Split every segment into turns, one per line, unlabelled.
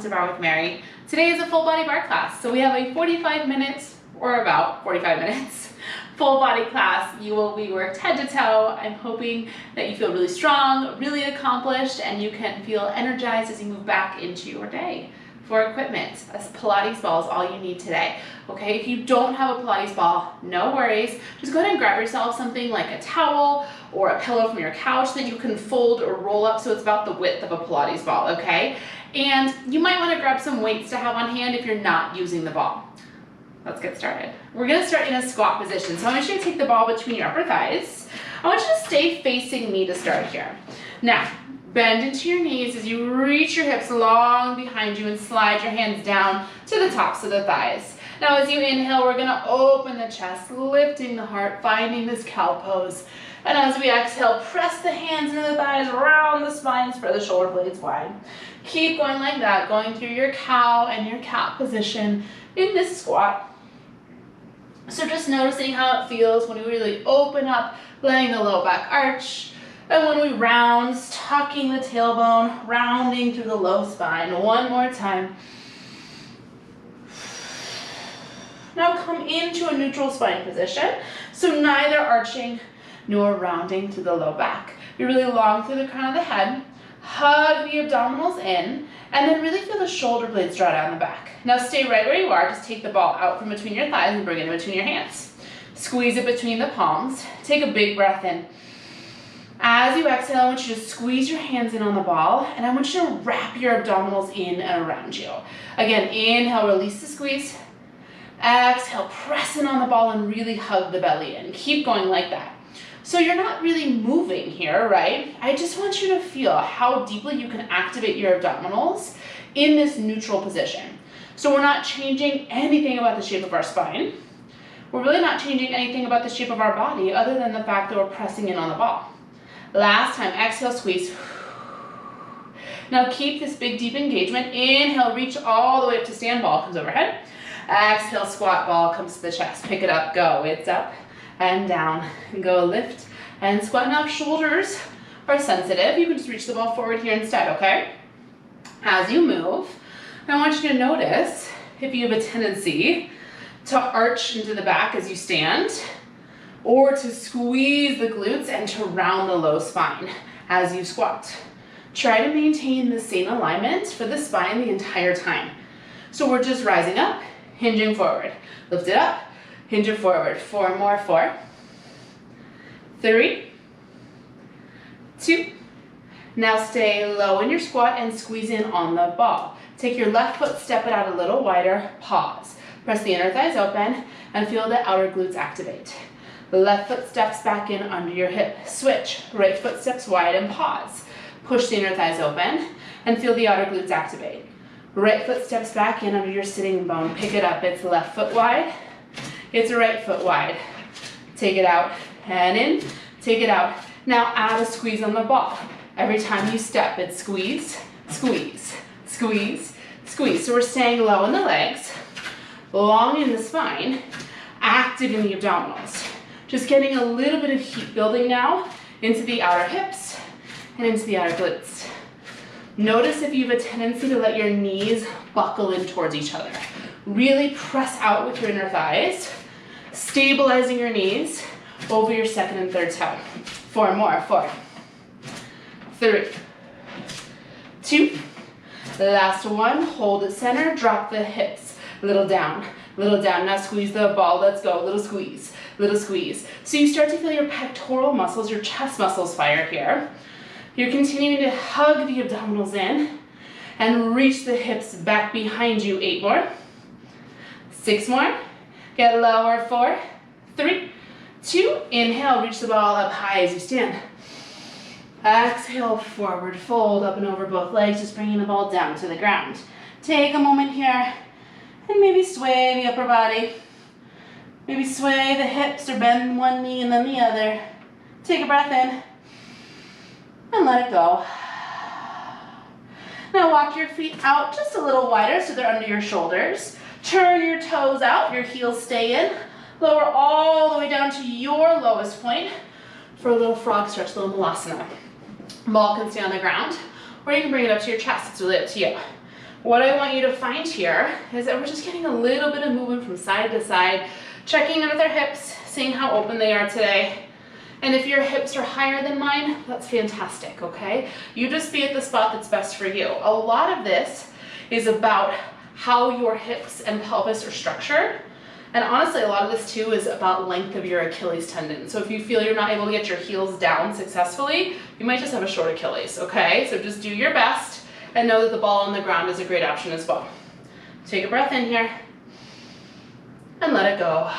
to Barre with Mary. Today is a full body barre class. So we have a 45 minutes, or about 45 minutes, full body class. We worked head to toe. I'm hoping that you feel really strong, really accomplished, and you can feel energized as you move back into your day. For equipment, a Pilates ball is all you need today. Okay, if you don't have a Pilates ball, no worries. Just go ahead and grab yourself something like a towel or a pillow from your couch that you can fold or roll up so it's about the width of a Pilates ball, okay? And you might want to grab some weights to have on hand if you're not using the ball. Let's get started. We're going to start in a squat position. So I want you to take the ball between your upper thighs. I want you to stay facing me to start here. Now, bend into your knees as you reach your hips long behind you and slide your hands down to the tops of the thighs. Now as you inhale, we're going to open the chest, lifting the heart, finding this cow pose. And as we exhale, press the hands into the thighs, round the spine, spread the shoulder blades wide. Keep going like that, going through your cow and your cat position in this squat. So just noticing how it feels when we really open up, letting the low back arch. And when we round, tucking the tailbone, rounding through the low spine. One more time. Now come into a neutral spine position. So neither arching nor rounding through the low back. You're really long through the crown of the head. Hug the abdominals in, and then really feel the shoulder blades draw down the back. Now stay right where you are. Just take the ball out from between your thighs and bring it in between your hands. Squeeze it between the palms. Take a big breath in. As you exhale, I want you to squeeze your hands in on the ball, and I want you to wrap your abdominals in and around you. Again, inhale, release the squeeze. Exhale, press in on the ball and really hug the belly in. Keep going like that. So you're not really moving here, right? I just want you to feel how deeply you can activate your abdominals in this neutral position. So we're not changing anything about the shape of our spine. We're really not changing anything about the shape of our body other than the fact that we're pressing in on the ball. Last time, exhale, squeeze. Now keep this big, deep engagement. Inhale, reach all the way up to stand, ball comes overhead. Exhale, squat, ball comes to the chest. Pick it up, go. It's up and down. And go lift and squat. Now if shoulders are sensitive, you can just reach the ball forward here instead, okay? As you move, I want you to notice if you have a tendency to arch into the back as you stand, or to squeeze the glutes and to round the low spine as you squat. Try to maintain the same alignment for the spine the entire time. So we're just rising up, hinging forward. Lift it up, hinge it forward. 4 more, 4, 3, 2. Now stay low in your squat and squeeze in on the ball. Take your left foot, step it out a little wider, pause. Press the inner thighs open and feel the outer glutes activate. The left foot steps back in under your hip. Switch. Right foot steps wide and pause. Push the inner thighs open and feel the outer glutes activate. Right foot steps back in under your sitting bone. Pick it up. It's left foot wide. It's right foot wide. Take it out and in. Take it out. Now add a squeeze on the ball. Every time you step, it's squeeze, squeeze, squeeze, squeeze. So we're staying low in the legs, long in the spine, active in the abdominals. Just getting a little bit of heat building now into the outer hips and into the outer glutes. Notice if you have a tendency to let your knees buckle in towards each other. Really press out with your inner thighs, stabilizing your knees over your second and third toe. 4 more, 4, 3, 2. Last one, hold it center, drop the hips, little down. Now squeeze the ball, let's go, little squeeze. So you start to feel your pectoral muscles, your chest muscles fire here. You're continuing to hug the abdominals in and reach the hips back behind you. 8 more, 6 more, get lower, 4, 3, 2, inhale, reach the ball up high as you stand. Exhale, forward fold, up and over both legs, just bringing the ball down to the ground. Take a moment here and maybe sway the upper body. Maybe sway the hips or bend one knee and then the other. Take a breath in and let it go. Now walk your feet out just a little wider so they're under your shoulders. Turn your toes out, your heels stay in. Lower all the way down to your lowest point for a little frog stretch, little malasana. Ball can stay on the ground, or you can bring it up to your chest. It's really up to you. What I want you to find here is that we're just getting a little bit of movement from side to side, checking in with our hips, seeing how open they are today. And if your hips are higher than mine, that's fantastic, okay? You just be at the spot that's best for you. A lot of this is about how your hips and pelvis are structured. And honestly, a lot of this too is about length of your Achilles tendon. So if you feel you're not able to get your heels down successfully, you might just have a short Achilles, okay? So just do your best and know that the ball on the ground is a great option as well. Take a breath in here and let it go.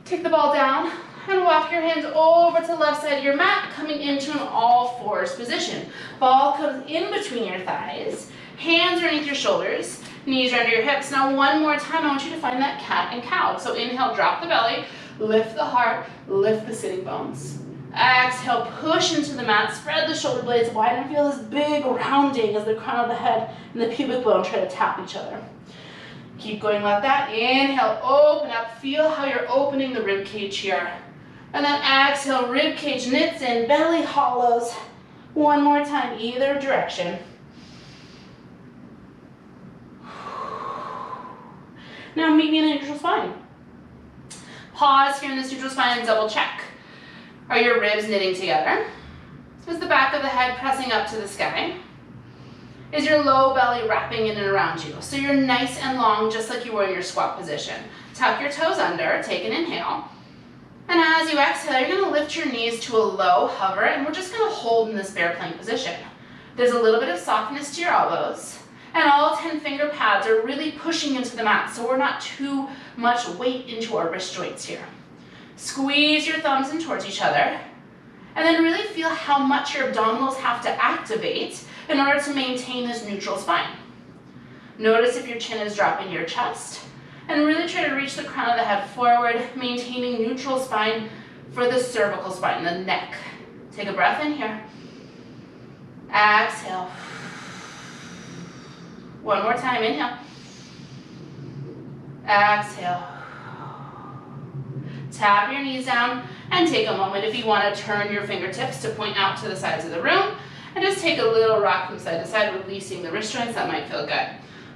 Take the ball down and walk your hands over to the left side of your mat, coming into an all fours position. Ball comes in between your thighs, hands underneath your shoulders, knees are under your hips. Now one more time, I want you to find that cat and cow. So inhale, drop the belly, lift the heart, lift the sitting bones. Exhale, push into the mat, spread the shoulder blades wide and feel this big rounding as the crown of the head and the pubic bone try to tap each other. Keep going like that. Inhale, open up. Feel how you're opening the rib cage here. And then exhale, rib cage knits in, belly hollows. One more time, either direction. Now meet me in a neutral spine. Pause here in this neutral spine and double check. Are your ribs knitting together? Is the back of the head pressing up to the sky? Is your low belly wrapping in and around you? So you're nice and long, just like you were in your squat position. Tuck your toes under, take an inhale. And as you exhale, you're gonna lift your knees to a low hover, and we're just gonna hold in this bear plank position. There's a little bit of softness to your elbows, and all 10 finger pads are really pushing into the mat, so we're not too much weight into our wrist joints here. Squeeze your thumbs in towards each other, and then really feel how much your abdominals have to activate in order to maintain this neutral spine. Notice if your chin is dropping to your chest, and really try to reach the crown of the head forward, maintaining neutral spine for the cervical spine, the neck. Take a breath in here. Exhale. One more time, inhale. Exhale. Tap your knees down and take a moment if you want to turn your fingertips to point out to the sides of the room and just take a little rock from side to side, releasing the wrist joints. That might feel good.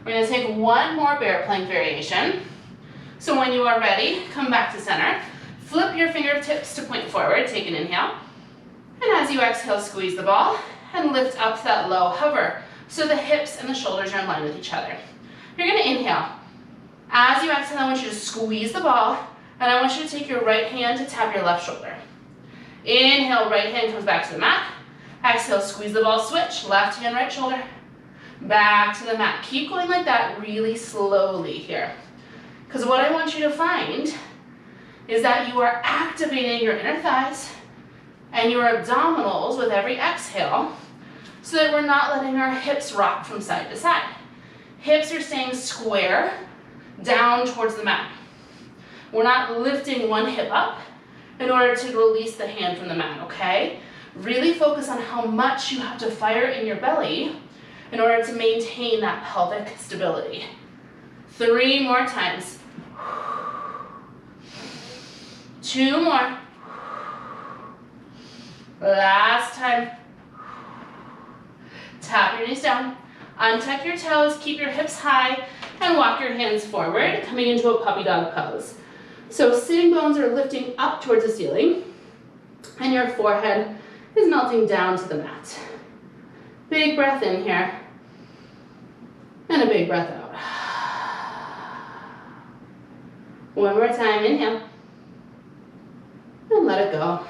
We're going to take one more bear plank variation. So when you are ready, come back to center. Flip your fingertips to point forward. Take an inhale. And as you exhale, squeeze the ball and lift up to that low hover so the hips and the shoulders are in line with each other. You're going to inhale. As you exhale, I want you to squeeze the ball, and I want you to take your right hand to tap your left shoulder. Inhale, right hand comes back to the mat. Exhale, squeeze the ball, switch, left hand, right shoulder. Back to the mat. Keep going like that really slowly here. Because what I want you to find is that you are activating your inner thighs and your abdominals with every exhale so that we're not letting our hips rock from side to side. Hips are staying square down towards the mat. We're not lifting one hip up in order to release the hand from the mat, okay? Really focus on how much you have to fire in your belly in order to maintain that pelvic stability. 3 more times. 2 more. Last time. Tap your knees down. Untuck your toes, keep your hips high, and walk your hands forward, coming into a puppy dog pose. So sitting bones are lifting up towards the ceiling, and your forehead is melting down to the mat. Big breath in here, and a big breath out. One more time, inhale, and let it go.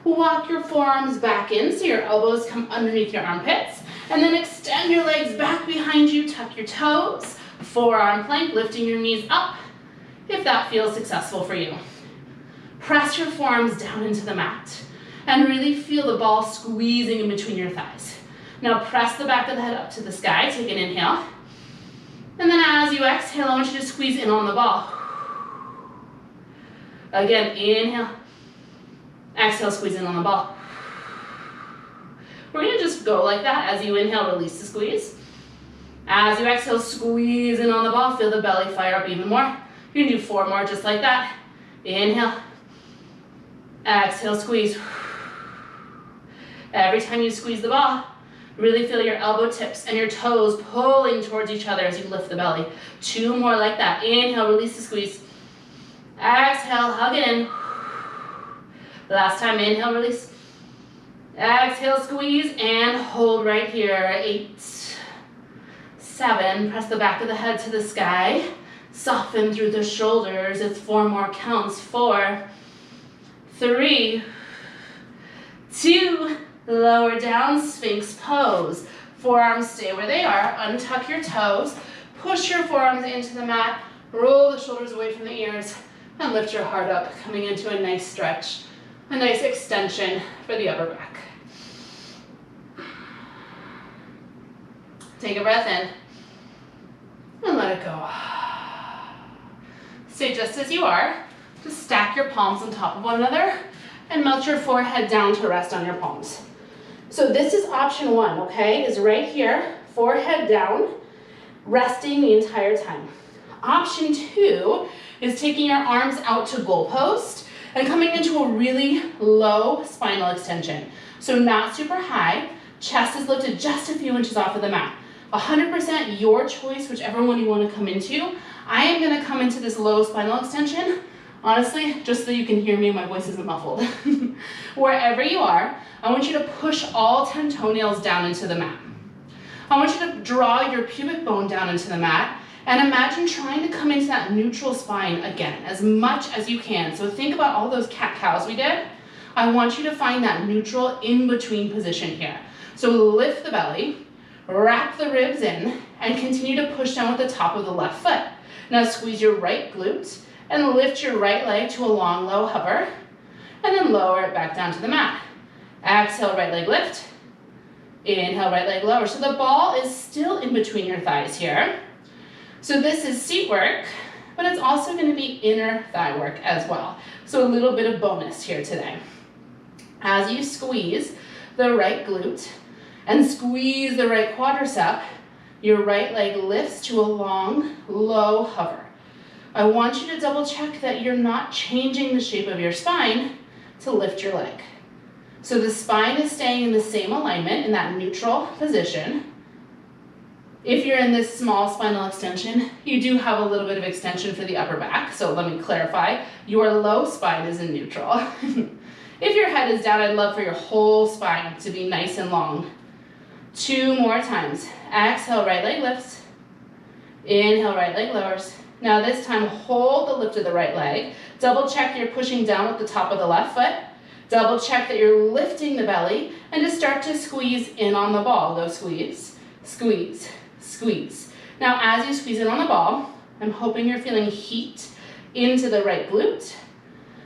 Walk your forearms back in so your elbows come underneath your armpits, and then extend your legs back behind you, tuck your toes, forearm plank, lifting your knees up if that feels successful for you. Press your forearms down into the mat and really feel the ball squeezing in between your thighs. Now press the back of the head up to the sky, take an inhale, and then as you exhale, I want you to squeeze in on the ball. Again, inhale. Exhale, squeeze in on the ball. We're going to just go like that. As you inhale, release the squeeze. As you exhale, squeeze in on the ball. Feel the belly fire up even more. You're going to do 4 more just like that. Inhale. Exhale, squeeze. Every time you squeeze the ball, really feel your elbow tips and your toes pulling towards each other as you lift the belly. 2 more like that. Inhale, release the squeeze. Exhale, hug it in. Last time, inhale, release. Exhale, squeeze, and hold right here. 8, 7, press the back of the head to the sky. Soften through the shoulders. It's 4 more counts. 4, 3, 2, lower down, Sphinx pose. Forearms stay where they are. Untuck your toes. Push your forearms into the mat. Roll the shoulders away from the ears. And lift your heart up, coming into a nice stretch. A nice extension for the upper back. Take a breath in. And let it go. Stay just as you are. Just stack your palms on top of one another and melt your forehead down to rest on your palms. So this is option 1, okay? Is right here, forehead down, resting the entire time. Option 2 is taking your arms out to goal post and coming into a really low spinal extension. So not super high, chest is lifted just a few inches off of the mat. 100% your choice, whichever one you want to come into. I am going to come into this low spinal extension, honestly, just so you can hear me and my voice isn't muffled. Wherever you are, I want you to push all 10 toenails down into the mat. I want you to draw your pubic bone down into the mat and imagine trying to come into that neutral spine again, as much as you can. So think about all those cat-cows we did. I want you to find that neutral in-between position here. So lift the belly, wrap the ribs in, and continue to push down with the top of the left foot. Now squeeze your right glute and lift your right leg to a long, low hover, and then lower it back down to the mat. Exhale, right leg lift. Inhale, right leg lower. So the ball is still in between your thighs here. So this is seat work, but it's also going to be inner thigh work as well. So a little bit of bonus here today. As you squeeze the right glute and squeeze the right quadricep, your right leg lifts to a long, low hover. I want you to double check that you're not changing the shape of your spine to lift your leg. So the spine is staying in the same alignment in that neutral position. If you're in this small spinal extension, you do have a little bit of extension for the upper back. So let me clarify, your low spine is in neutral. If your head is down, I'd love for your whole spine to be nice and long. 2 more times. Exhale, right leg lifts. Inhale, right leg lowers. Now this time, hold the lift of the right leg. Double check you're pushing down with the top of the left foot. Double check that you're lifting the belly, and just start to squeeze in on the ball. Go squeeze, squeeze, squeeze. Now as you squeeze in on the ball, I'm hoping you're feeling heat into the right glute,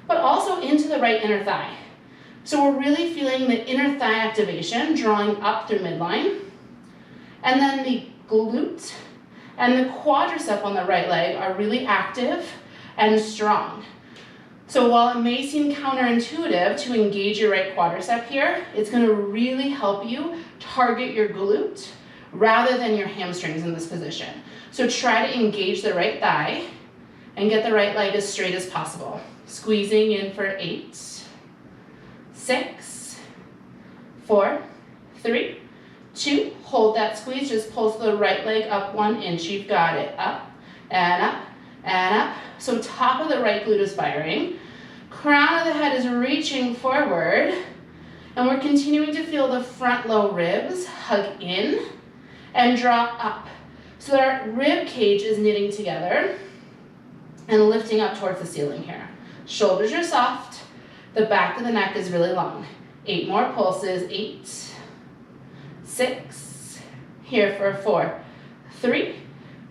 but also into the right inner thigh. So we're really feeling the inner thigh activation, drawing up through midline. And then the glute and the quadricep on the right leg are really active and strong. So while it may seem counterintuitive to engage your right quadricep here, it's going to really help you target your glute rather than your hamstrings in this position. So try to engage the right thigh and get the right leg as straight as possible. Squeezing in for 8, 6, 4, 3, 2. Hold that squeeze. Just pulse the right leg up 1 inch. You've got it. Up and up and up. So top of the right glute is firing. Crown of the head is reaching forward. And we're continuing to feel the front low ribs hug in and draw up. So that our rib cage is knitting together and lifting up towards the ceiling here. Shoulders are soft. The back of the neck is really long. 8 more pulses. 8, 6, here for 4, 3,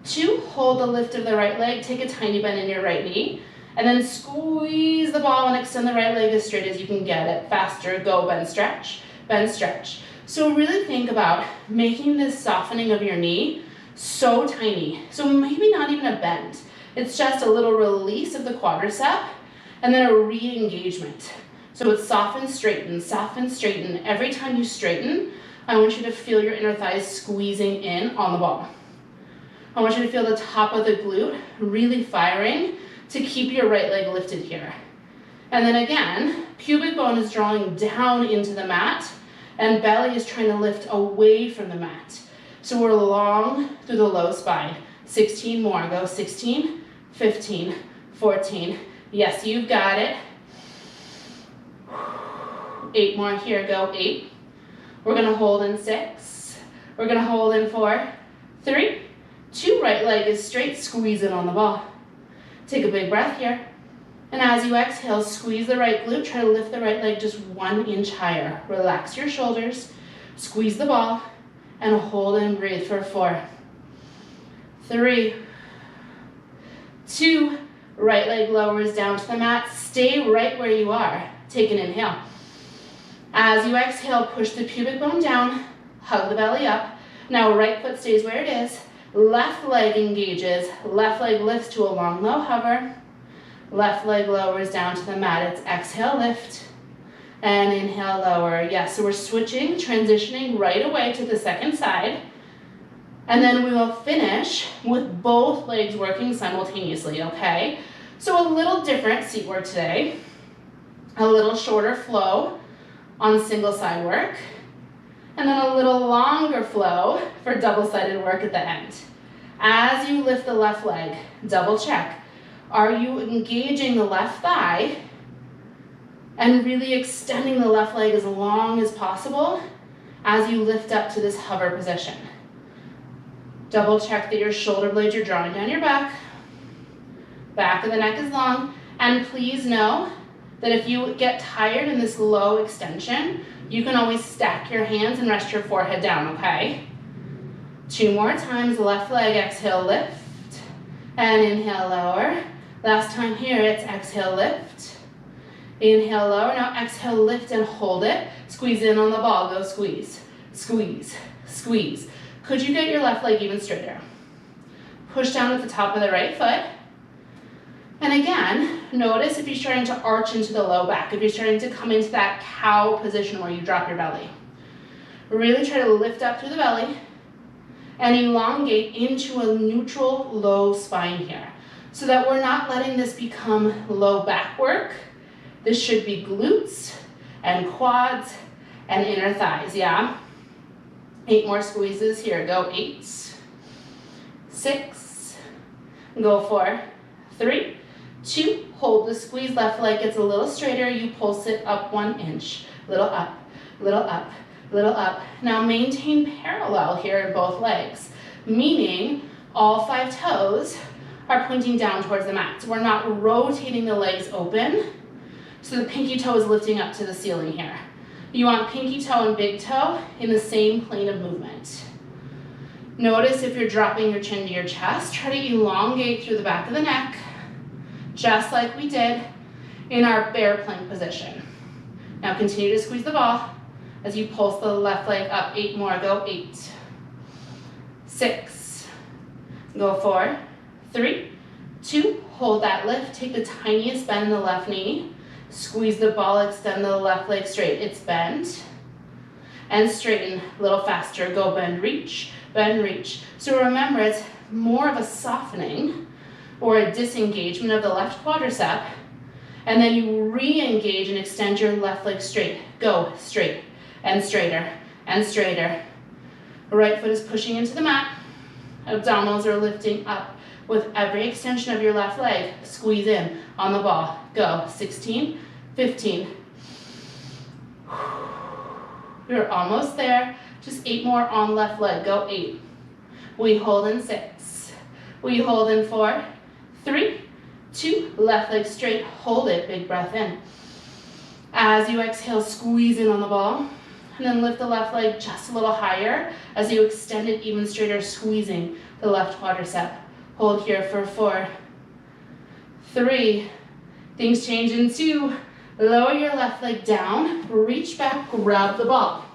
2. Hold the lift of the right leg. Take a tiny bend in your right knee. And then squeeze the ball and extend the right leg as straight as you can get it. Faster. Go, bend, stretch. Bend, stretch. So really think about making this softening of your knee so tiny. So maybe not even a bend. It's just a little release of the quadricep and then a re-engagement. So it's soften, straighten, soften, straighten. Every time you straighten, I want you to feel your inner thighs squeezing in on the ball. I want you to feel the top of the glute really firing to keep your right leg lifted here. And then again, pubic bone is drawing down into the mat and belly is trying to lift away from the mat. So we're long through the low spine. 16 more, go 16, 15, 14. Yes, you've got it. 8 more here, go 8. We're gonna hold in 6. We're gonna hold in 4, 3, 2, right leg is straight, squeeze it on the ball. Take a big breath here. And as you exhale, squeeze the right glute, try to lift the right leg just 1 inch higher. Relax your shoulders, squeeze the ball, and hold and breathe for 4, 3, 2, right leg lowers down to the mat. Stay right where you are. Take an inhale. As you exhale, push the pubic bone down, hug the belly up. Now right foot stays where it is. Left leg engages, left leg lifts to a long low hover. Left leg lowers down to the mat. It's exhale, lift, and inhale, lower. Yes, so we're switching, transitioning right away to the second side. And then we will finish with both legs working simultaneously, okay? So a little different seat work today. A little shorter flow on single side work. And then a little longer flow for double-sided work at the end. As you lift the left leg, double check. Are you engaging the left thigh and really extending the left leg as long as possible as you lift up to this hover position? Double check that your shoulder blades are drawing down your back. Back of the neck is long. And please know that if you get tired in this low extension, you can always stack your hands and rest your forehead down, okay? 2 more times, left leg, exhale, lift, and inhale, lower. Last time here, it's exhale, lift, inhale, lower. Now exhale, lift and hold it. Squeeze in on the ball, go squeeze, squeeze, squeeze. Could you get your left leg even straighter? Push down at the top of the right foot. And again, notice if you're starting to arch into the low back, if you're starting to come into that cow position where you drop your belly. Really try to lift up through the belly and elongate into a neutral low spine here so that we're not letting this become low back work. This should be glutes and quads and inner thighs, yeah? 8 more squeezes here, go 8, 6, go 4, 3, 2, hold the squeeze, left leg gets a little straighter, you pulse it up 1 inch, little up, little up, little up. Now maintain parallel here in both legs, meaning all 5 toes are pointing down towards the mat. So we're not rotating the legs open, so the pinky toe is lifting up to the ceiling here. You want pinky toe and big toe in the same plane of movement. Notice if you're dropping your chin to your chest, try to elongate through the back of the neck, just like we did in our bear plank position. Now continue to squeeze the ball as you pulse the left leg up. 8 more, go 8, 6, go 4, 3, 2, hold that lift, take the tiniest bend in the left knee, squeeze the ball, extend the left leg straight. It's bend and straighten a little faster. Go bend, reach, bend, reach. So remember, it's more of a softening or a disengagement of the left quadricep, and then you re-engage and extend your left leg straight. Go straight and straighter and straighter. Right foot is pushing into the mat. Abdominals are lifting up with every extension of your left leg. Squeeze in on the ball. Go 16, 15. You're almost there. Just 8 more on left leg. Go 8. We hold in 6. We hold in 4, 3, 2. Left leg straight. Hold it. Big breath in. As you exhale, squeeze in on the ball. And then lift the left leg just a little higher as you extend it even straighter, squeezing the left quadricep. Hold here for 4, 3. Things change in 2. Lower your left leg down, reach back, grab the ball.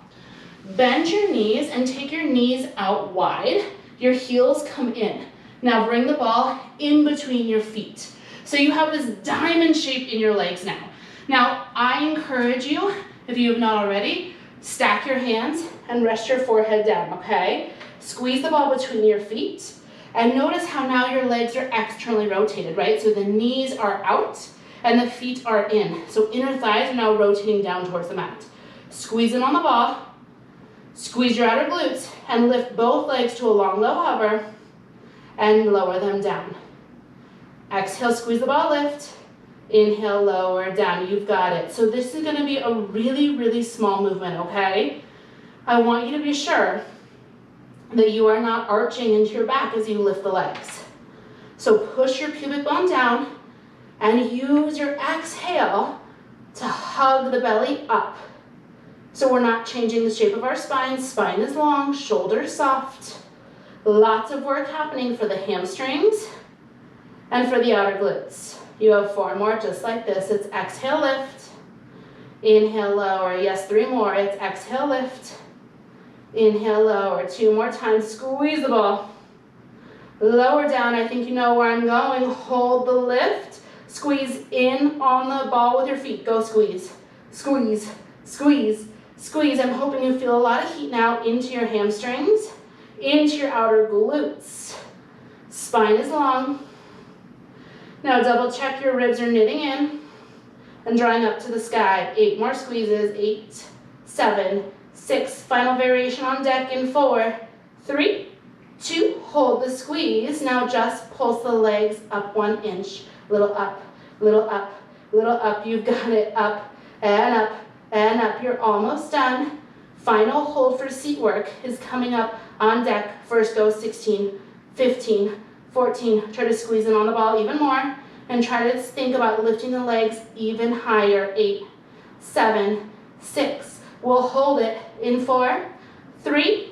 Bend your knees and take your knees out wide. Your heels come in. Now bring the ball in between your feet. So you have this diamond shape in your legs now. Now I encourage you, if you have not already, stack your hands and rest your forehead down, okay? Squeeze the ball between your feet. And notice how now your legs are externally rotated, right? So the knees are out and the feet are in. So inner thighs are now rotating down towards the mat. Squeeze in on the ball, Squeeze your outer glutes and lift both legs to a long, low hover and lower them down. Exhale, squeeze the ball, lift. Inhale, lower, down. You've got it. So this is going to be a really, really small movement, okay? I want you to be sure that you are not arching into your back as you lift the legs. So push your pubic bone down and use your exhale to hug the belly up. So we're not changing the shape of our spine. Spine is long, shoulders soft. Lots of work happening for the hamstrings and for the outer glutes. You have 4 more just like this. It's exhale, lift. Inhale, lower. Yes, 3 more. It's exhale, lift. Inhale, lower. 2 more times. Squeeze the ball. Lower down. I think you know where I'm going. Hold the lift. Squeeze in on the ball with your feet. Go squeeze. Squeeze. Squeeze. Squeeze. I'm hoping you feel a lot of heat now into your hamstrings, into your outer glutes. Spine is long. Now double check your ribs are knitting in and drawing up to the sky. 8 more squeezes. 8, 7, 6. Final variation on deck in 4, 3, 2. Hold the squeeze. Now just pulse the legs up 1 inch. Little up, little up, little up. You've got it. Up and up and up. You're almost done. Final hold for seat work is coming up on deck. First go 16, 15, 14. Try to squeeze in on the ball even more. And try to think about lifting the legs even higher. 8, 7, 6. We'll hold it in 4, 3,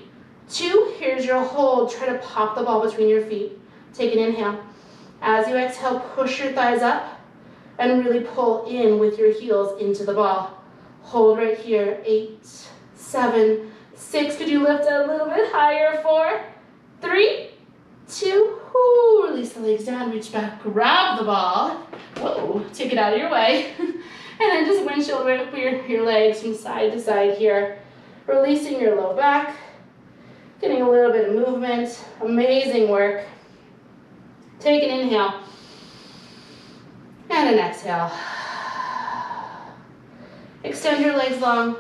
2. Here's your hold. Try to pop the ball between your feet. Take an inhale. As you exhale, push your thighs up and really pull in with your heels into the ball. Hold right here. 8, 7, 6. Could you lift a little bit higher? 4, 3, 2. Ooh, release the legs down, reach back, grab the ball. Whoa, take it out of your way. And then just windshield whip your legs from side to side here. Releasing your low back. Getting a little bit of movement. Amazing work. Take an inhale. And an exhale. Extend your legs long.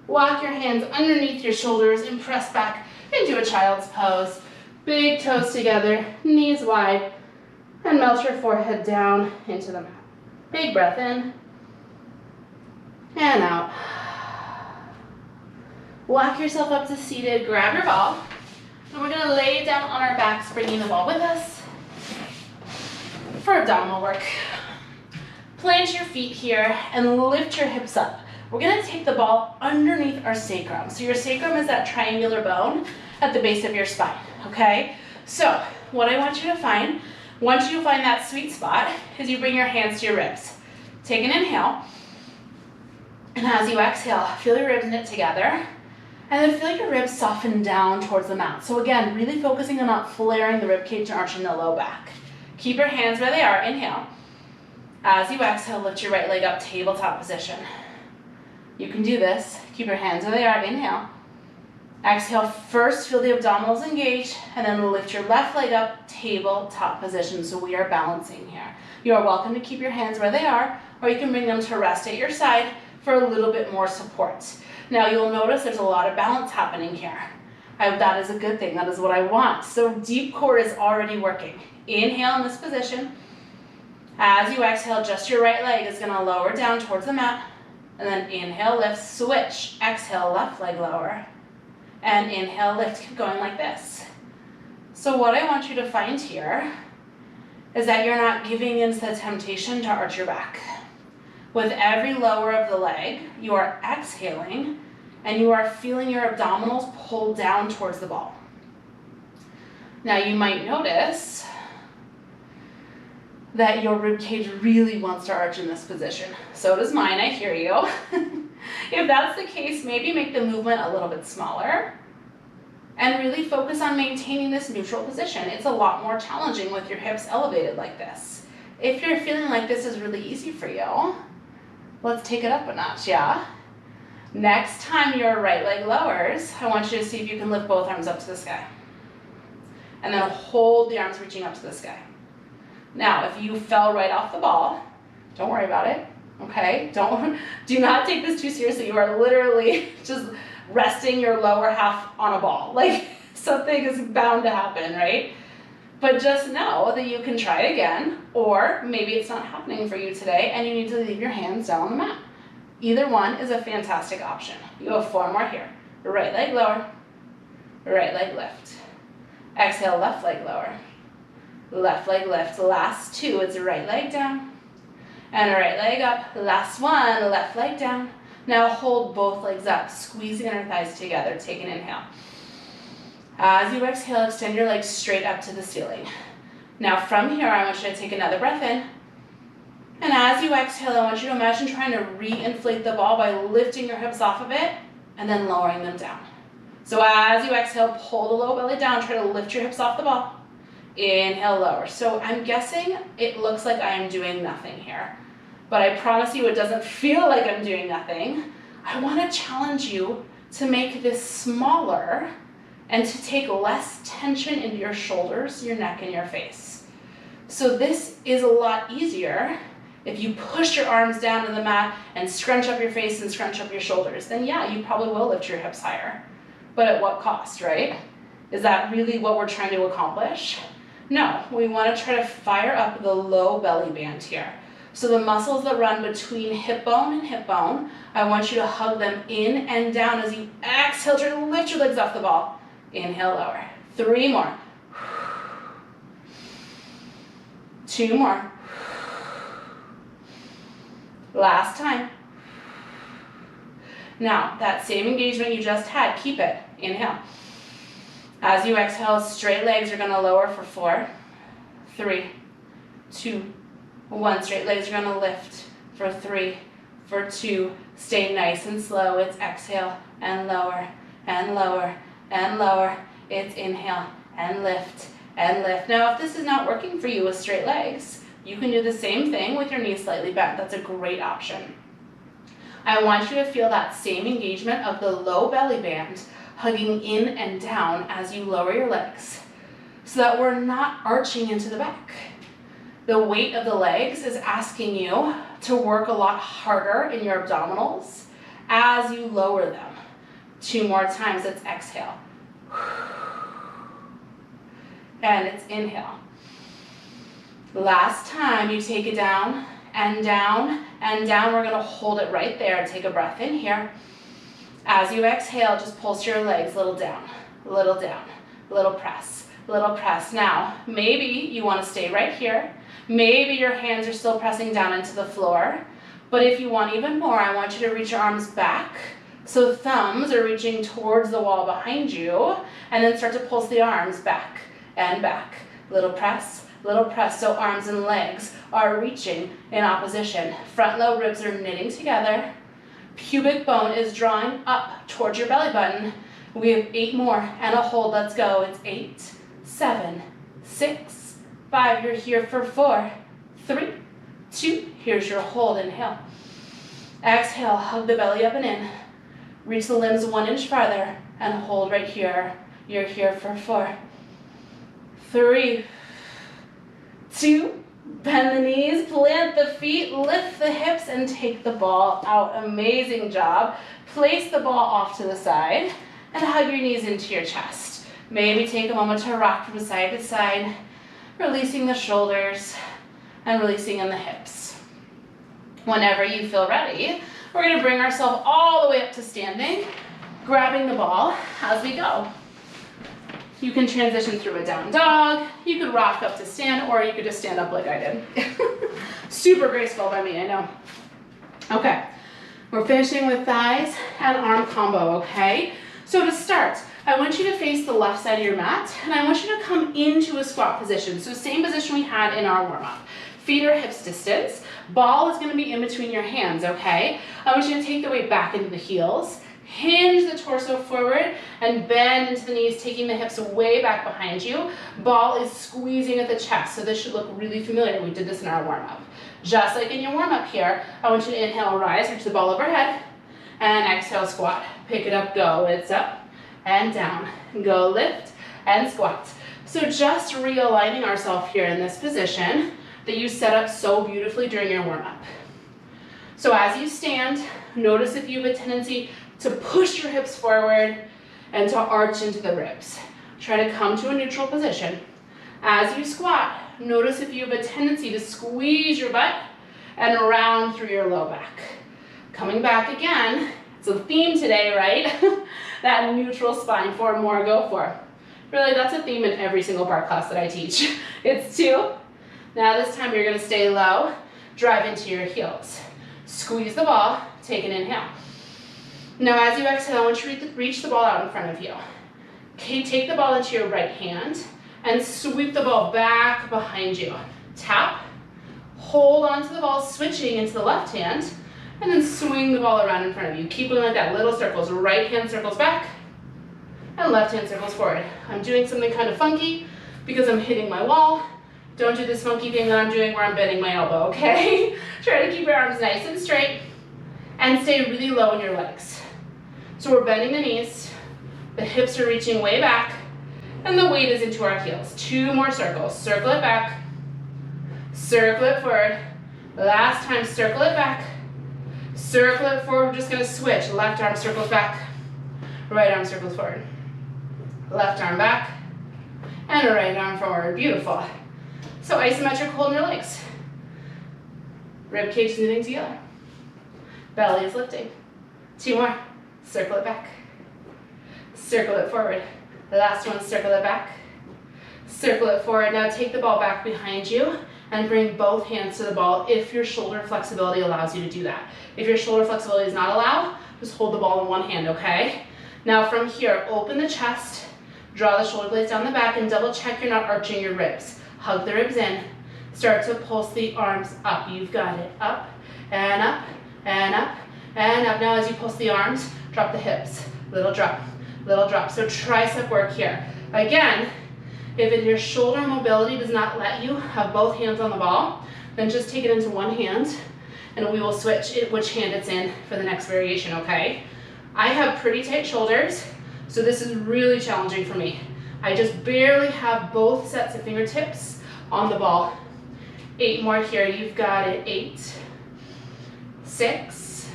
Walk your hands underneath your shoulders and press back into a child's pose. Big toes together, knees wide, and melt your forehead down into the mat. Big breath in, and out. Walk yourself up to seated, grab your ball, and we're gonna lay it down on our backs, bringing the ball with us for abdominal work. Plant your feet here and lift your hips up. We're gonna take the ball underneath our sacrum. So your sacrum is that triangular bone at the base of your spine, okay? So what I want you to find, once you find that sweet spot, is you bring your hands to your ribs. Take an inhale, and as you exhale, feel your ribs knit together, and then feel your ribs soften down towards the mat. So again, really focusing on not flaring the rib cage and arching the low back. Keep your hands where they are, inhale. As you exhale, lift your right leg up, tabletop position. You can do this. Keep your hands where they are, inhale. Exhale, first feel the abdominals engage, and then lift your left leg up, tabletop position, so we are balancing here. You are welcome to keep your hands where they are, or you can bring them to rest at your side for a little bit more support. Now you'll notice there's a lot of balance happening here. That is a good thing, that is what I want. So deep core is already working. Inhale in this position. As you exhale, just your right leg is gonna lower down towards the mat, and then inhale, lift, switch. Exhale, left leg lower. And inhale, lift, keep going like this. So what I want you to find here is that you're not giving in to the temptation to arch your back. With every lower of the leg, you are exhaling and you are feeling your abdominals pull down towards the ball. Now you might notice that your rib cage really wants to arch in this position. So does mine, I hear you. If that's the case, maybe make the movement a little bit smaller and really focus on maintaining this neutral position. It's a lot more challenging with your hips elevated like this. If you're feeling like this is really easy for you, let's take it up a notch, yeah? Next time your right leg lowers, I want you to see if you can lift both arms up to the sky. And then hold the arms reaching up to the sky. Now, if you fell right off the ball, don't worry about it, okay? Do not take this too seriously. You are literally just resting your lower half on a ball. Like, something is bound to happen, right? But just know that you can try it again, or maybe it's not happening for you today and you need to leave your hands down on the mat. Either one is a fantastic option. You have 4 more here. Right leg lower, right leg lift. Exhale, left leg lower, left leg lift. Last 2, it's right leg down and right leg up. Last 1, left leg down. Now hold both legs up, squeeze the inner thighs together. Take an inhale. As you exhale, extend your legs straight up to the ceiling. Now from here, I want you to take another breath in. And as you exhale, I want you to imagine trying to re-inflate the ball by lifting your hips off of it and then lowering them down. So as you exhale, pull the low belly down, try to lift your hips off the ball. Inhale, lower. So I'm guessing it looks like I am doing nothing here, but I promise you it doesn't feel like I'm doing nothing. I want to challenge you to make this smaller and to take less tension into your shoulders, your neck, and your face. So this is a lot easier if you push your arms down to the mat and scrunch up your face and scrunch up your shoulders. Then yeah, you probably will lift your hips higher. But at what cost, right? Is that really what we're trying to accomplish? No, we want to try to fire up the low belly band here. So the muscles that run between hip bone and hip bone, I want you to hug them in and down as you exhale, try to lift your legs off the ball. Inhale, lower. 3 more. 2 more. Last time. Now, that same engagement you just had, keep it. Inhale. As you exhale, straight legs are going to lower for 4, 3, 2, 1. Straight legs are going to lift for 3, for 2. Stay nice and slow. It's exhale and lower and lower and lower. It's inhale and lift and lift. Now, if this is not working for you with straight legs, you can do the same thing with your knees slightly bent. That's a great option. I want you to feel that same engagement of the low belly band hugging in and down as you lower your legs so that we're not arching into the back. The weight of the legs is asking you to work a lot harder in your abdominals as you lower them. 2 more times. It's exhale. And it's inhale. Last time, you take it down and down and down. We're going to hold it right there. Take a breath in here. As you exhale, just pulse your legs, little down, little press, little press. Now, maybe you want to stay right here. Maybe your hands are still pressing down into the floor. But if you want even more, I want you to reach your arms back. So thumbs are reaching towards the wall behind you, and then start to pulse the arms back and back. Little press. So arms and legs are reaching in opposition. Front low ribs are knitting together. Pubic bone is drawing up towards your belly button. We have 8 more and a hold. Let's go. It's 8, 7, 6, 5. You're here for 4, 3, 2. Here's your hold. Inhale. Exhale. Hug the belly up and in. Reach the limbs 1 inch farther and hold right here. You're here for 4, 3, 2, bend the knees, plant the feet, lift the hips, and take the ball out. Amazing job. Place the ball off to the side and hug your knees into your chest. Maybe take a moment to rock from side to side, releasing the shoulders and releasing in the hips. Whenever you feel ready, we're going to bring ourselves all the way up to standing, grabbing the ball as we go. You can transition through a down dog, you could rock up to stand, or you could just stand up like I did. Super graceful by me, I know. Okay, we're finishing with thighs and arm combo, okay? So to start, I want you to face the left side of your mat, and I want you to come into a squat position. So same position we had in our warm-up. Feet are hips distance. Ball is gonna be in between your hands, okay? I want you to take the weight back into the heels. Hinge the torso forward and bend into the knees, taking the hips way back behind you. Ball is squeezing at the chest, so this should look really familiar. We did this in our warm-up. Just like in your warm-up here, I want you to inhale, rise, reach the ball overhead, and exhale, squat. Pick it up, go. It's up and down. Go, lift, and squat. So just realigning ourselves here in this position that you set up so beautifully during your warm-up. So as you stand, notice if you have a tendency to push your hips forward and to arch into the ribs. Try to come to a neutral position. As you squat, notice if you have a tendency to squeeze your butt and round through your low back. Coming back again, it's a theme today, right? That neutral spine, 4 more, go 4. Really, that's a theme in every single bar class that I teach. It's 2. Now this time you're gonna stay low, drive into your heels. Squeeze the ball, take an inhale. Now as you exhale, I want you to reach the ball out in front of you. Okay, take the ball into your right hand and sweep the ball back behind you. Tap, hold onto the ball, switching into the left hand, and then swing the ball around in front of you. Keep going like that, little circles. Right hand circles back, and left hand circles forward. I'm doing something kind of funky because I'm hitting my wall. Don't do this funky thing that I'm doing where I'm bending my elbow, okay? Try to keep your arms nice and straight and stay really low in your legs. So we're bending the knees, the hips are reaching way back, and the weight is into our heels. 2 more circles. Circle it back, circle it forward. Last time, circle it back, circle it forward. We're just gonna switch. Left arm circles back, right arm circles forward. Left arm back, and right arm forward. Beautiful. So isometric hold in your legs. Rib cage is knitting together. Belly is lifting. 2 more. Circle it back. Circle it forward. The last one, circle it back. Circle it forward. Now take the ball back behind you and bring both hands to the ball if your shoulder flexibility allows you to do that. If your shoulder flexibility is not allowed, just hold the ball in one hand, okay? Now from here, open the chest, draw the shoulder blades down the back, and double check you're not arching your ribs. Hug the ribs in. Start to pulse the arms up. You've got it. Up and up and up and up. Now as you pulse the arms, drop the hips. Little drop, little drop. So tricep work here. Again, if your shoulder mobility does not let you have both hands on the ball, then just take it into one hand and we will switch it which hand it's in for the next variation, okay? I have pretty tight shoulders, so this is really challenging for me. I just barely have both sets of fingertips on the ball. 8 more here, you've got it. 8, 6,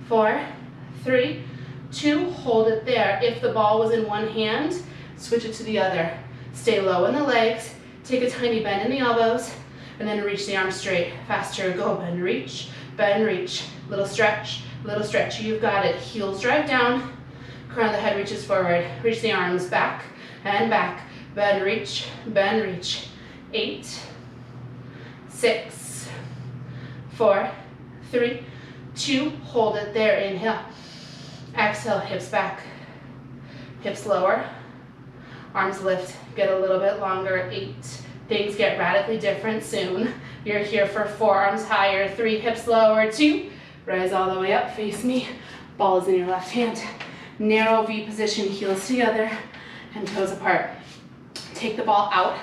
4, 3, 2, hold it there. If the ball was in one hand, switch it to the other. Stay low in the legs, take a tiny bend in the elbows, and then reach the arms straight. Faster, go, bend, reach, little stretch, you've got it. Heels drive down, crown of the head reaches forward, reach the arms back and back, bend, reach, 8, 6, 4, 3, 2, hold it there, inhale. Exhale, hips back, hips lower, arms lift, get a little bit longer. 8, things get radically different soon. You're here for 4, arms higher, 3, hips lower, 2, rise all the way up, face me, ball is in your left hand. Narrow V position, heels together and toes apart. Take the ball out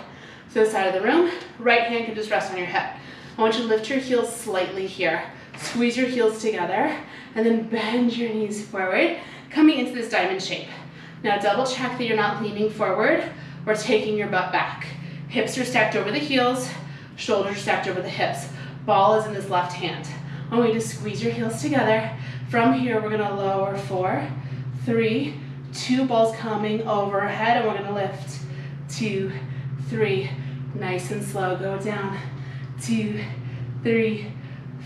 to the side of the room. Right hand can just rest on your hip. I want you to lift your heels slightly here. Squeeze your heels together and then bend your knees forward, coming into this diamond shape. Now double check that you're not leaning forward or taking your butt back. Hips are stacked over the heels, shoulders are stacked over the hips. Ball is in this left hand. I want you to squeeze your heels together. From here, we're gonna lower 4, 3, 2, balls coming overhead, and we're gonna lift. 2, 3, nice and slow, go down. 2, 3,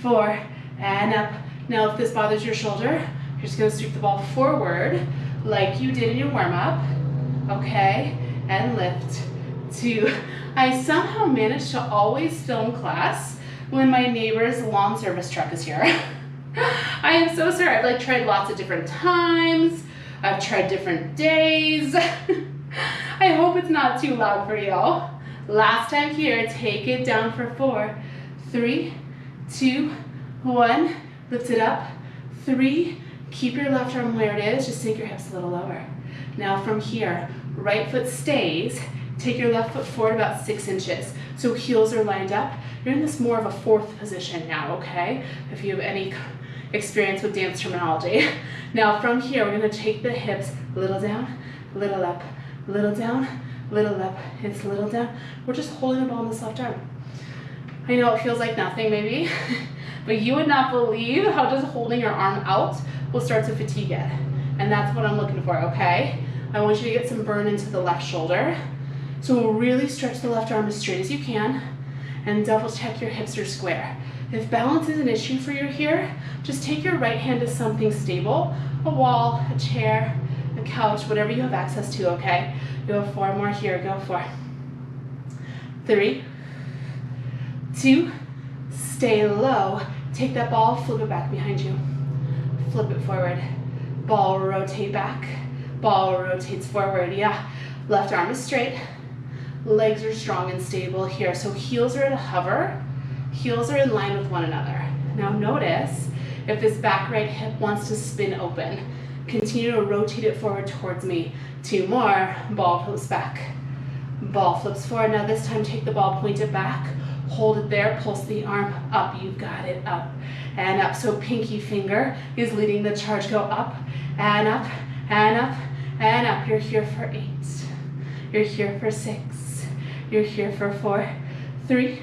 4, and up. Now if this bothers your shoulder, you're just gonna sweep the ball forward like you did in your warm-up, okay? And lift. 2. I somehow managed to always film class when my neighbor's lawn service truck is here. I am so sorry. I've tried lots of different times. I've tried different days. I hope it's not too loud for y'all. Last time here, take it down for 4, 3, 2, 1. Lift it up. 3, keep your left arm where it is, just sink your hips a little lower. Now from here, right foot stays, take your left foot forward about 6 inches. So heels are lined up. You're in this more of a 4th position now, okay? If you have any experience with dance terminology. Now from here, we're gonna take the hips a little down, little up, little down, little up, it's a little down. We're just holding the ball in this left arm. I know it feels like nothing maybe, but you would not believe how just holding your arm out will start to fatigue it. And that's what I'm looking for, okay? I want you to get some burn into the left shoulder. So we'll really stretch the left arm as straight as you can and double check your hips are square. If balance is an issue for you here, just take your right hand to something stable, a wall, a chair, a couch, whatever you have access to, okay? You have 4 more here, go 4. 3, 2, stay low. Take that ball, flip it back behind you. Flip it forward. Ball rotate back. Ball rotates forward, yeah. Left arm is straight. Legs are strong and stable here. So heels are at a hover. Heels are in line with one another. Now notice if this back right hip wants to spin open. Continue to rotate it forward towards me. 2 more. Ball flips back. Ball flips forward. Now this time take the ball, point it back. Hold it there, pulse the arm up. You've got it, up and up. So pinky finger is leading the charge. Go up and up and up and up. You're here for 8. You're here for 6. You're here for 4, 3,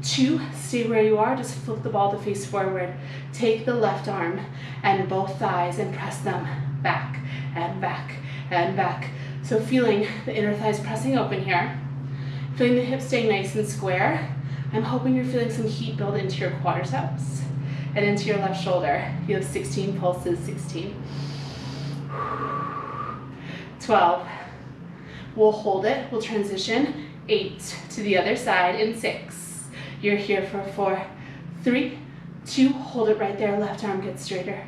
2. Stay where you are. Just flip the ball to face forward. Take the left arm and both thighs and press them back and back and back. So feeling the inner thighs pressing open here. Feeling the hips staying nice and square. I'm hoping you're feeling some heat build into your quadriceps and into your left shoulder. You have 16 pulses, 16. 12. We'll hold it, we'll transition. 8 to the other side in 6. You're here for 4, 3, 2, hold it right there. Left arm gets straighter.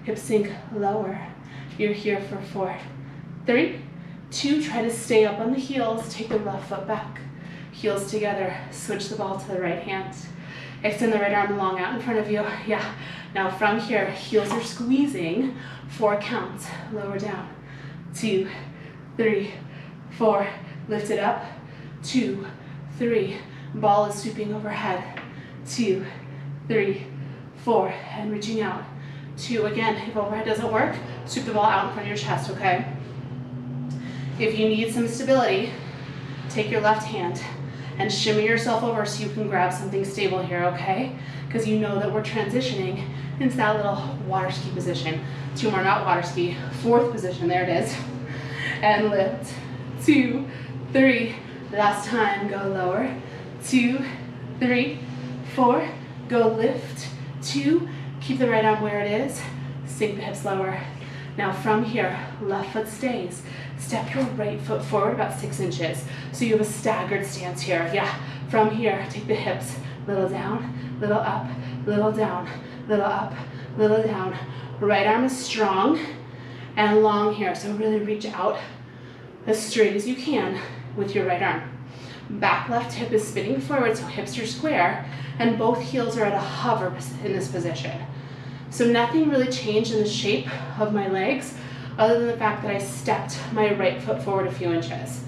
Hips sink lower. You're here for 4, 3, 2, try to stay up on the heels. Take the left foot back. Heels together, switch the ball to the right hand. Extend the right arm long out in front of you. Yeah. Now from here, heels are squeezing. 4 counts. Lower down. 2, 3, 4. Lift it up. 2, 3. Ball is sweeping overhead. 2, 3, 4. And reaching out. 2. Again, if overhead doesn't work, sweep the ball out in front of your chest, okay? If you need some stability, take your left hand and shimmy yourself over so you can grab something stable here, okay? Because you know that we're transitioning into that little water ski position. 2 more, not water ski. 4th position, there it is. And lift. 2, 3. Last time, go lower. 2, 3, 4. Go lift. 2. Keep the right arm where it is. Sink the hips lower. Now from here, left foot stays. Step your right foot forward about 6 inches. So you have a staggered stance here. Yeah. From here, take the hips. Little down, little up, little down, little up, little down. Right arm is strong and long here. So really reach out as straight as you can with your right arm. Back left hip is spinning forward, so hips are square, and both heels are at a hover in this position. So nothing really changed in the shape of my legs other than the fact that I stepped my right foot forward a few inches.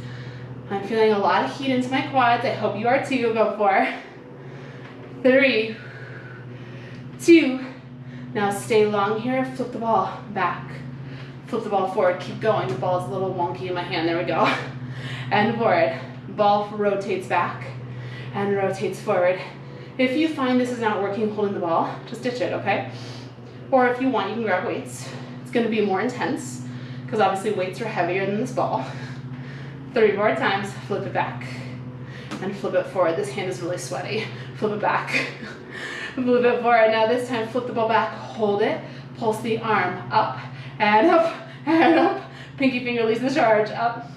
I'm feeling a lot of heat into my quads. I hope you are too. Go 4, 3, 2. Now stay long here. Flip the ball back. Flip the ball forward. Keep going. The ball is a little wonky in my hand. There we go. And forward. Ball rotates back and rotates forward. If you find this is not working holding the ball, just ditch it, okay? Or if you want, you can grab weights. It's going to be more intense because obviously weights are heavier than this ball. 3 more times, flip it back and flip it forward. This hand is really sweaty. Flip it back, flip it forward. Now this time, flip the ball back, hold it, pulse the arm up and up and up. Pinky finger leads the charge, up.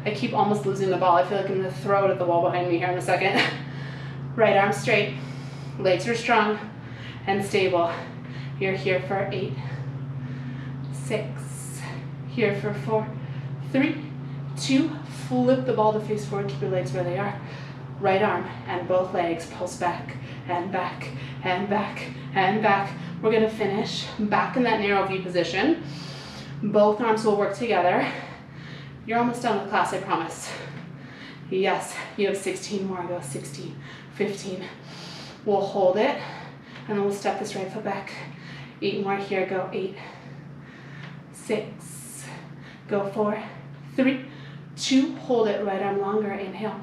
I keep almost losing the ball. I feel like I'm gonna throw it at the wall behind me here in a second. Right arm straight, legs are strong and stable. You're here for 8, 6, here for 4, 3, 2, flip the ball to face forward, keep your legs where they are. Right arm and both legs, pulse back and back and back and back. We're gonna finish back in that narrow V position. Both arms will work together. You're almost done with class, I promise. Yes, you have 16 more, go 16, 15. We'll hold it, and then we'll step this right foot back. 8 more here, go 8, 6, go 4, 3, 2, hold it, right arm longer, inhale.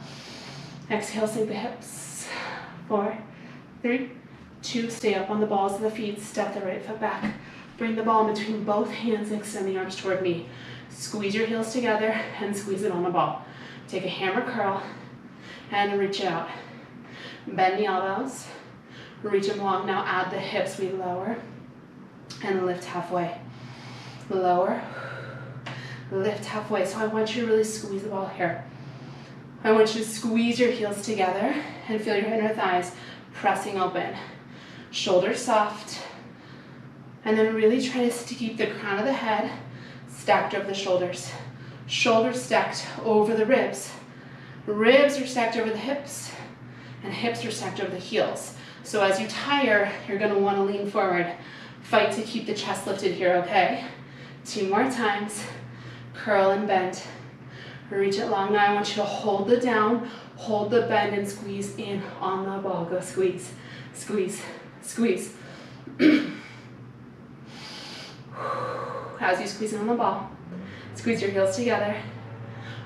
Exhale, sink the hips. 4, 3, 2, stay up on the balls of the feet, step the right foot back. Bring the ball in between both hands, extend the arms toward me. Squeeze your heels together and squeeze it on the ball. Take a hammer curl and reach out. Bend the elbows, reach them long. Now add the hips, we lower and lift halfway. Lower, lift halfway. So I want you to really squeeze the ball here. I want you to squeeze your heels together and feel your inner thighs pressing open. Shoulders soft. And then really try to keep the crown of the head stacked over the shoulders. Shoulders stacked over the ribs. Ribs are stacked over the hips, and hips are stacked over the heels. So as you tire, you're going to want to lean forward. Fight to keep the chest lifted here, okay? 2 more times. Curl and bend. Reach it long. Now I want you to hold the down, hold the bend, and squeeze in on the ball. Go squeeze, squeeze, squeeze. As you squeeze in on the ball, squeeze your heels together.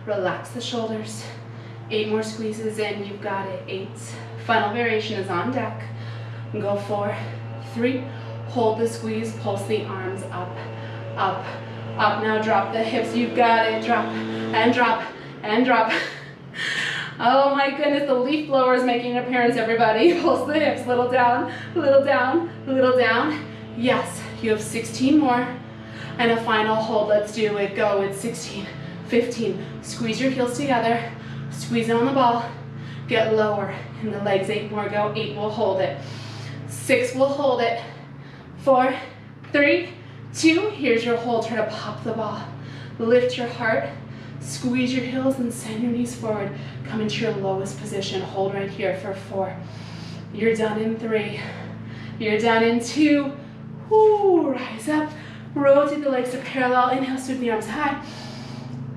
Relax the shoulders. 8 more squeezes in. You've got it. 8. Final variation is on deck. Go 4, 3. Hold the squeeze. Pulse the arms up, up, up. Now drop the hips. You've got it. Drop and drop and drop. Oh my goodness, the leaf blower is making an appearance, everybody. Pulse the hips. Little down, little down, little down. Yes, you have 16 more. And a final hold. Let's do it. Go. It's 16, 15. Squeeze your heels together. Squeeze it on the ball. Get lower in the legs. 8 more. Go. 8 will hold it. 6 will hold it. 4, 3, 2. Here's your hold. Try to pop the ball. Lift your heart. Squeeze your heels and send your knees forward. Come into your lowest position. Hold right here for 4. You're done in 3. You're done in 2. Ooh, rise up. Rotate the legs to parallel. Inhale, sweep the arms high.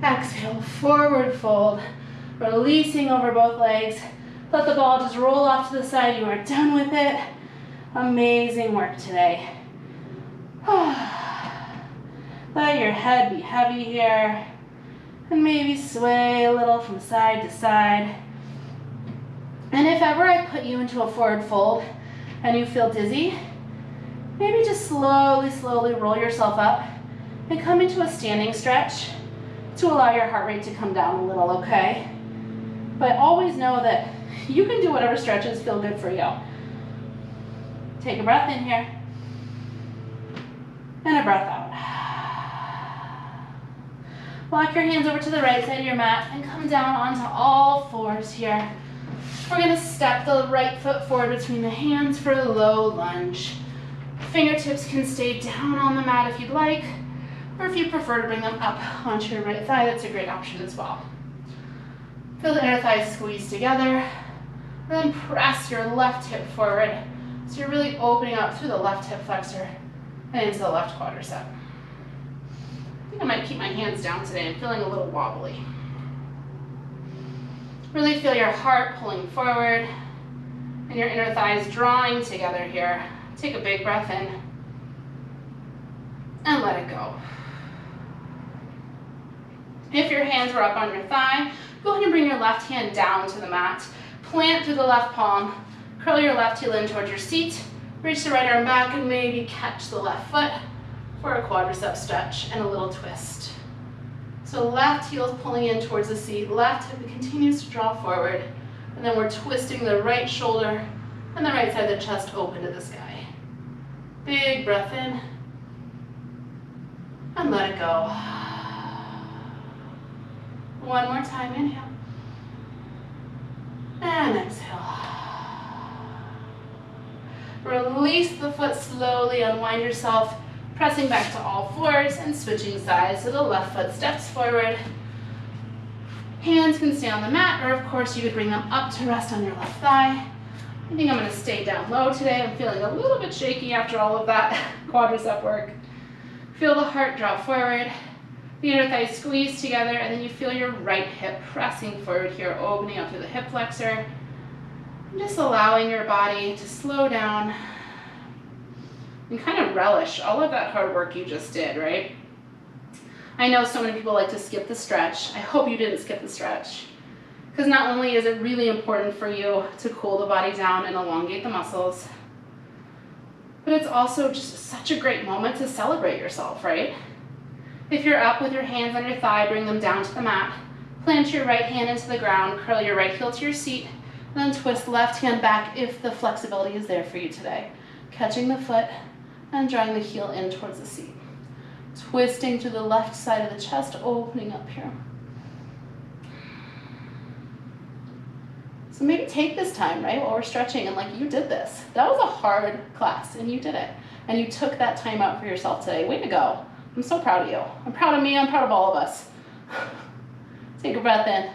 Exhale, forward fold. Releasing over both legs. Let the ball just roll off to the side. You are done with it. Amazing work today. Let your head be heavy here. And maybe sway a little from side to side. And if ever I put you into a forward fold and you feel dizzy, maybe just slowly, slowly roll yourself up and come into a standing stretch to allow your heart rate to come down a little, okay? But always know that you can do whatever stretches feel good for you. Take a breath in here and a breath out. Walk your hands over to the right side of your mat and come down onto all 4s here. We're gonna step the right foot forward between the hands for a low lunge. Fingertips can stay down on the mat if you'd like, or if you prefer to bring them up onto your right thigh, that's a great option as well. Feel the inner thighs squeeze together, and then press your left hip forward. So you're really opening up through the left hip flexor and into the left quadricep. I think I might keep my hands down today. I'm feeling a little wobbly. Really feel your heart pulling forward and your inner thighs drawing together here. Take a big breath in and let it go. If your hands were up on your thigh, go ahead and bring your left hand down to the mat. Plant through the left palm. Curl your left heel in towards your seat. Reach the right arm back and maybe catch the left foot for a quadricep stretch and a little twist. So left heel is pulling in towards the seat. Left hip continues to draw forward. And then we're twisting the right shoulder and the right side of the chest open to the sky. Big breath in. And let it go. One more time, inhale. And exhale. Release the foot slowly, unwind yourself, pressing back to all 4s and switching sides so the left foot steps forward. Hands can stay on the mat, or of course you could bring them up to rest on your left thigh. I think I'm going to stay down low today. I'm feeling a little bit shaky after all of that quadricep work. Feel the heart drop forward, the inner thighs squeeze together, and then you feel your right hip pressing forward here, opening up through the hip flexor. And just allowing your body to slow down and kind of relish all of that hard work you just did, right? I know so many people like to skip the stretch. I hope you didn't skip the stretch. Because not only is it really important for you to cool the body down and elongate the muscles, but it's also just such a great moment to celebrate yourself, right? If you're up with your hands on your thigh, bring them down to the mat. Plant your right hand into the ground, curl your right heel to your seat, and then twist left hand back if the flexibility is there for you today. Catching the foot and drawing the heel in towards the seat. Twisting to the left side of the chest, opening up here. So maybe take this time, right, while we're stretching, and like, you did this. That was a hard class, and you did it. And you took that time out for yourself today. Way to go. I'm so proud of you. I'm proud of me, I'm proud of all of us. Take a breath in.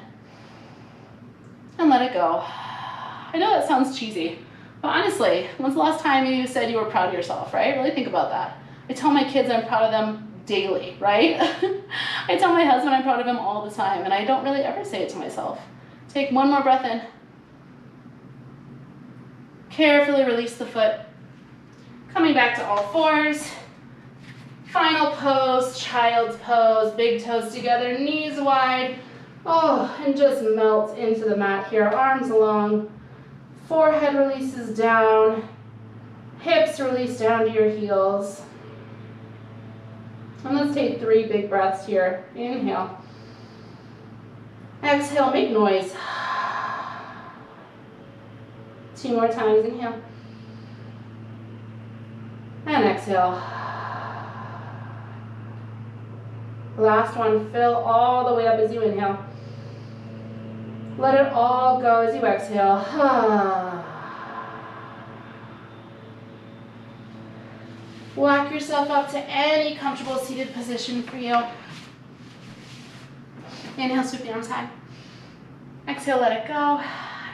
And let it go. I know that sounds cheesy, but honestly, when's the last time you said you were proud of yourself, right? Really think about that. I tell my kids I'm proud of them daily, right? I tell my husband I'm proud of him all the time, and I don't really ever say it to myself. Take one more breath in. Carefully release the foot. Coming back to all fours. Final pose, child's pose, big toes together, knees wide. Oh, and just melt into the mat here, arms long. Forehead releases down. Hips release down to your heels. And let's take 3 big breaths here. Inhale. Exhale, make noise. 2 more times, inhale. And exhale. Last one, fill all the way up as you inhale. Let it all go as you exhale. Walk yourself up to any comfortable seated position for you. Inhale, sweep the arms high. Exhale, let it go.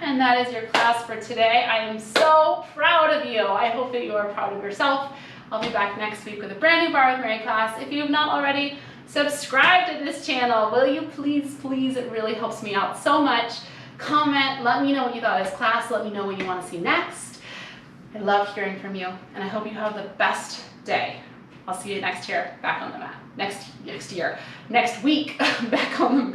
And that is your class for today. I am so proud of you. I hope that you are proud of yourself. I'll be back next week with a brand new Barre with Mary class. If you have not already, subscribe to this channel. Will you please, please? It really helps me out so much. Comment, let me know what you thought of this class. Let me know what you want to see next. I love hearing from you, and I hope you have the best day. I'll see you next year, back on the mat. Next week, back on the mat.